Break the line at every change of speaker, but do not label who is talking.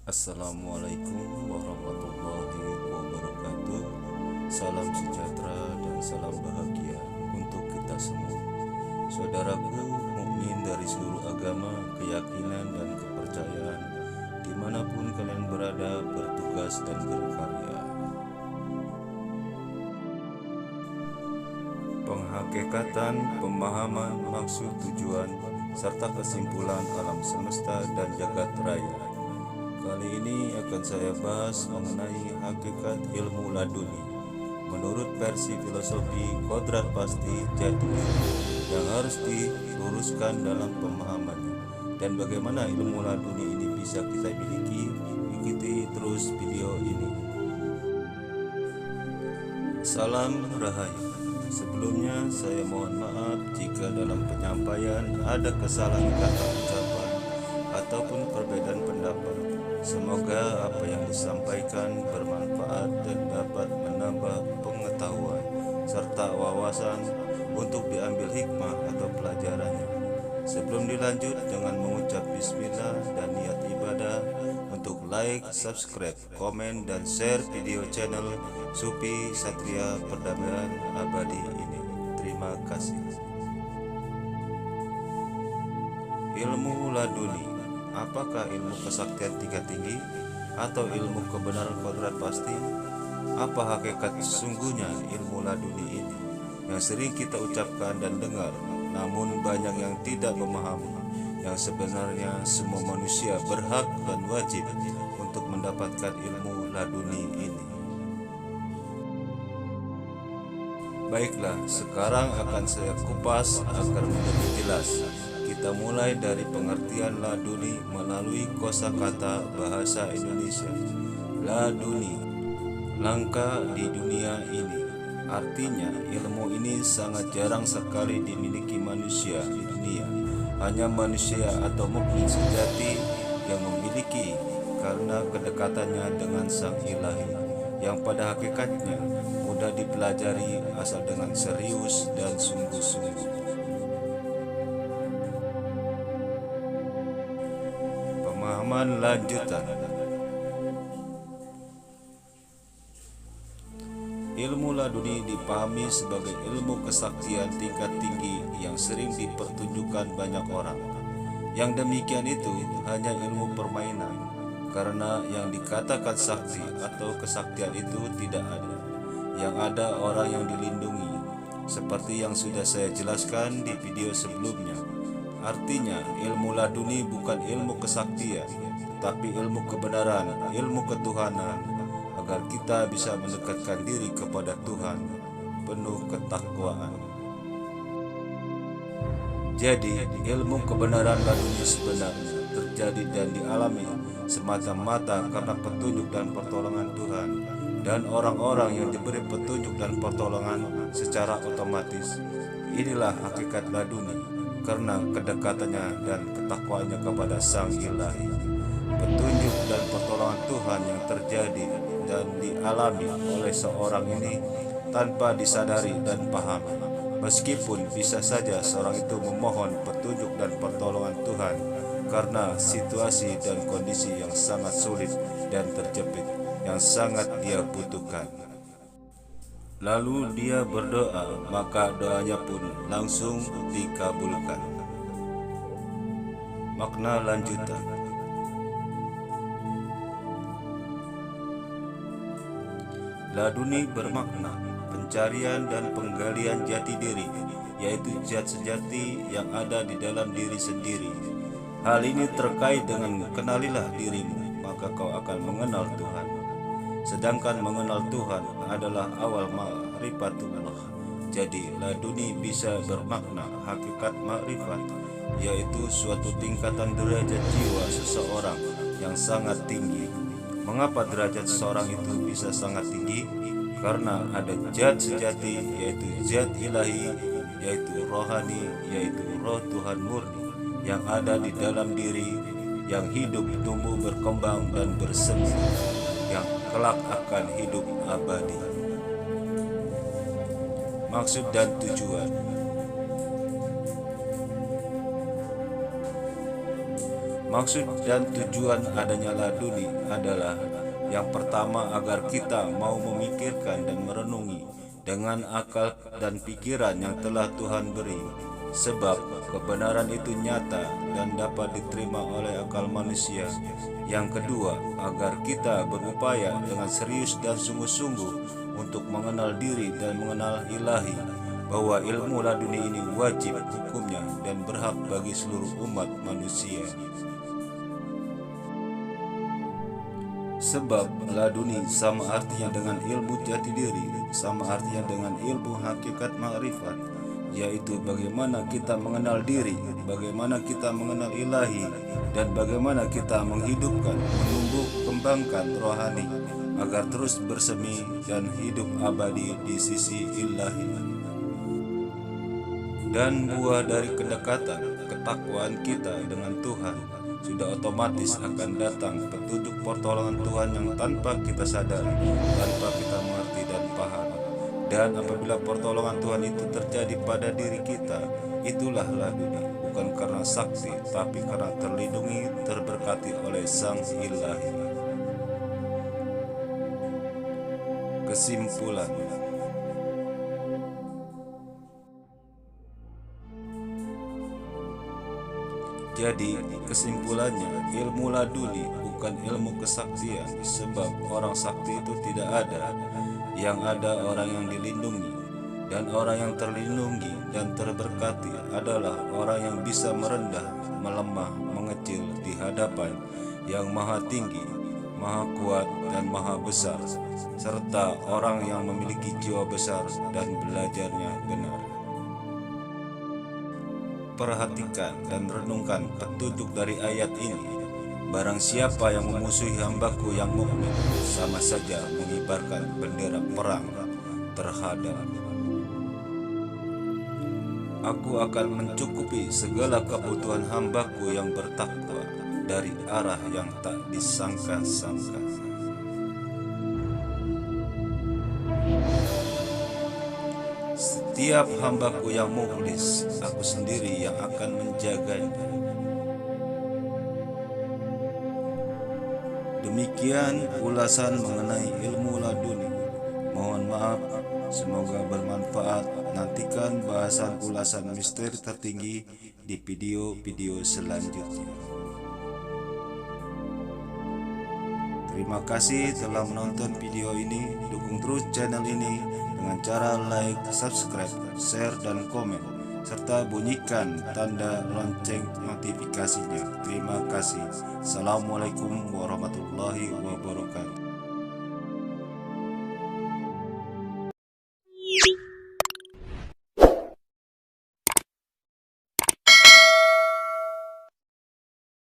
Assalamualaikum warahmatullahi wabarakatuh. Salam sejahtera dan salam bahagia untuk kita semua. Saudaraku mukmin dari seluruh agama, keyakinan dan kepercayaan, dimanapun kalian berada, bertugas dan berkarya. Penghakikatan, pemahaman, maksud, tujuan, serta kesimpulan alam semesta dan jagat raya. Kali ini akan saya bahas mengenai hakikat ilmu laduni menurut versi filosofi kodrat pasti jati yang harus diluruskan dalam pemahamannya, dan bagaimana ilmu laduni ini bisa kita miliki. Ikuti terus video ini. Salam Rahayu. Sebelumnya saya mohon maaf jika dalam penyampaian ada kesalahan kata ucapan ataupun perbedaan pendapat. Semoga apa yang disampaikan bermanfaat dan dapat menambah pengetahuan serta wawasan untuk diambil hikmah atau pelajarannya. Sebelum dilanjut, dengan mengucap bismillah dan niat ibadah untuk like, subscribe, komen, dan share video channel Supi Satria Perdamaian Abadi ini. Terima kasih. Ilmu laduni. Apakah ilmu kesaktian tingkat tinggi atau ilmu kebenaran kodrat pasti? Apa hakikat sesungguhnya ilmu laduni ini yang sering kita ucapkan dan dengar, namun banyak yang tidak memahami yang sebenarnya semua manusia berhak dan wajib untuk mendapatkan ilmu laduni ini. Baiklah, sekarang akan saya kupas agar menjadi jelas. Kita mulai dari pengertian laduni melalui kosakata bahasa Indonesia. Laduni, langka di dunia ini. Artinya, ilmu ini sangat jarang sekali dimiliki manusia di dunia. Hanya manusia atau mukmin sejati yang memiliki karena kedekatannya dengan Sang Ilahi, yang pada hakikatnya mudah dipelajari asal dengan serius dan sungguh-sungguh. Pemahaman lanjutan. Ilmu laduni dipahami sebagai ilmu kesaktian tingkat tinggi yang sering dipertunjukkan banyak orang. Yang demikian itu hanya ilmu permainan, karena yang dikatakan sakti atau kesaktian itu tidak ada. Yang ada orang yang dilindungi, seperti yang sudah saya jelaskan di video sebelumnya. Artinya, ilmu laduni bukan ilmu kesaktian, tetapi ilmu kebenaran, ilmu ketuhanan, agar kita bisa mendekatkan diri kepada Tuhan penuh ketakwaan. Jadi, ilmu kebenaran laduni sebenarnya terjadi dan dialami semata-mata karena petunjuk dan pertolongan Tuhan, dan orang-orang yang diberi petunjuk dan pertolongan secara otomatis. Inilah hakikat laduni, karena kedekatannya dan ketakwaannya kepada Sang Ilahi. Petunjuk dan pertolongan Tuhan yang terjadi dan dialami oleh seorang ini tanpa disadari dan paham. Meskipun bisa saja seorang itu memohon petunjuk dan pertolongan Tuhan karena situasi dan kondisi yang sangat sulit dan terjepit yang sangat dia butuhkan. Lalu dia berdoa, maka doanya pun langsung dikabulkan. Makna lanjutan. Laduni bermakna pencarian dan penggalian jati diri, yaitu zat sejati yang ada di dalam diri sendiri. Hal ini terkait dengan kenalilah dirimu, maka kau akan mengenal Tuhan. Sedangkan mengenal Tuhan adalah awal ma'rifatullah. Jadi laduni bisa bermakna hakikat ma'rifat, yaitu suatu tingkatan derajat jiwa seseorang yang sangat tinggi. Mengapa derajat seseorang itu bisa sangat tinggi? Karena ada zat sejati, yaitu zat ilahi, yaitu rohani, yaitu roh Tuhan murni yang ada di dalam diri, yang hidup, tumbuh, berkembang, dan bersemi, yang kelak akan hidup abadi. Maksud dan tujuan. Maksud dan tujuan adanya laduni adalah yang pertama agar kita mau memikirkan dan merenungi dengan akal dan pikiran yang telah Tuhan beri, sebab kebenaran itu nyata dan dapat diterima oleh akal manusia. Yang kedua, agar kita berupaya dengan serius dan sungguh-sungguh untuk mengenal diri dan mengenal ilahi, bahwa ilmu laduni ini wajib hukumnya dan berhak bagi seluruh umat manusia. Sebab laduni sama artinya dengan ilmu jati diri, sama artinya dengan ilmu hakikat ma'rifat, yaitu bagaimana kita mengenal diri, bagaimana kita mengenal ilahi, dan bagaimana kita menghidupkan, menumbuh kembangkan rohani agar terus bersemi dan hidup abadi di sisi ilahi. Dan buah dari kedekatan, ketakwaan kita dengan Tuhan sudah otomatis akan datang petunjuk pertolongan Tuhan yang tanpa kita sadari, tanpa kita mengerti dan paham. Dan apabila pertolongan Tuhan itu terjadi pada diri kita, itulah laduni, bukan karena sakti, tapi karena terlindungi, terberkati oleh Sang Ilahi. Kesimpulan. Jadi kesimpulannya, ilmu laduni bukan ilmu kesaktian, sebab orang sakti itu tidak ada. Yang ada orang yang dilindungi, dan orang yang terlindungi dan terberkati adalah orang yang bisa merendah, melemah, mengecil di hadapan yang maha tinggi, maha kuat dan maha besar, serta orang yang memiliki jiwa besar dan belajarnya benar. Perhatikan dan renungkan petunjuk dari ayat ini. Barang siapa yang memusuhi hambaku yang mukmin, sama saja mengibarkan bendera perang terhadap. Aku akan mencukupi segala kebutuhan hambaku yang bertakwa dari arah yang tak disangka-sangka. Setiap hambaku yang mukhlis, aku sendiri yang akan menjaganya. Demikian ulasan mengenai ilmu laduni. Mohon maaf, semoga bermanfaat. Nantikan bahasan ulasan misteri tertinggi di video-video selanjutnya. Terima kasih telah menonton video ini. Dukung terus channel ini dengan cara like, subscribe, share, dan komen, serta bunyikan tanda lonceng notifikasinya. Terima kasih. Assalamualaikum warahmatullahi wabarakatuh.